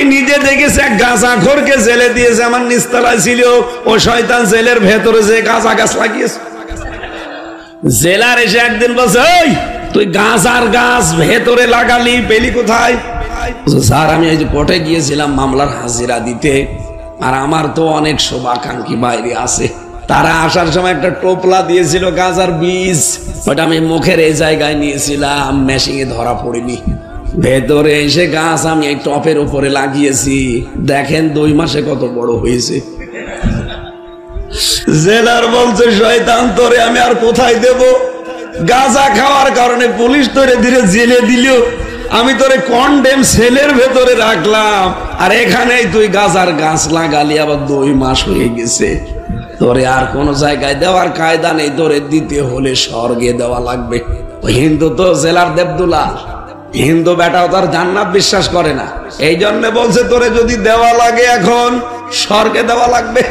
আমি নিজে দেখেছি এক গাঁজাখোরকে জেলে দিয়েছে, আমার নিচতলায় ছিল। ও শয়তান জেলের ভেতরে যে গাঁজা গাছ লাগিয়েছে। জেলার এসে একদিন বলছে, ওই তুই গাঁজার গাছ ভেতরে লাগালি, পেলি কোথায়? স্যার আমি এই যে কোর্টে গিয়েছিলাম মামলার হাজিরা দিতে, আর আমার তো অনেক শুভাকাঙ্ক্ষী বাইরে আছে, তারা আসার সময় একটা টোপলা দিয়েছিল গাঁজার বীজ, ওটা আমি মুখের এই জায়গায় নিয়েছিলাম, মেশিনে ধরা পড়িনি। ভেতরে এসে গাছ আমি এই টপের উপরে লাগিয়েছি, দেখেন 2 মাসে কত বড় হয়েছে। জেলার বলছে, শয়তান তোরে আমি আর কোথায় দেব? গাঁজা খাওয়ার কারণে পুলিশ তোরে ধীরে জেলে দিল, আমি তোরে কন্ডেম সেলের ভেতরে রাখলাম, আর এখানেই তুই গাঁজার গাছ লাগালি, আবার 2 মাস হয়ে গেছে। তোরে আর কোন জায়গায় দেওয়ার কায়দা নেই, তোরে দিতে হলে স্বর্গে দেওয়া লাগবে। হিন্দু তো জেলার দেবদুলা, হিন্দু বেটাও তার জান্নাত বিশ্বাস করে না, এই জন্য বলছে তোরে যদি দেওয়া লাগে এখন স্বর্গে দেওয়া লাগবে।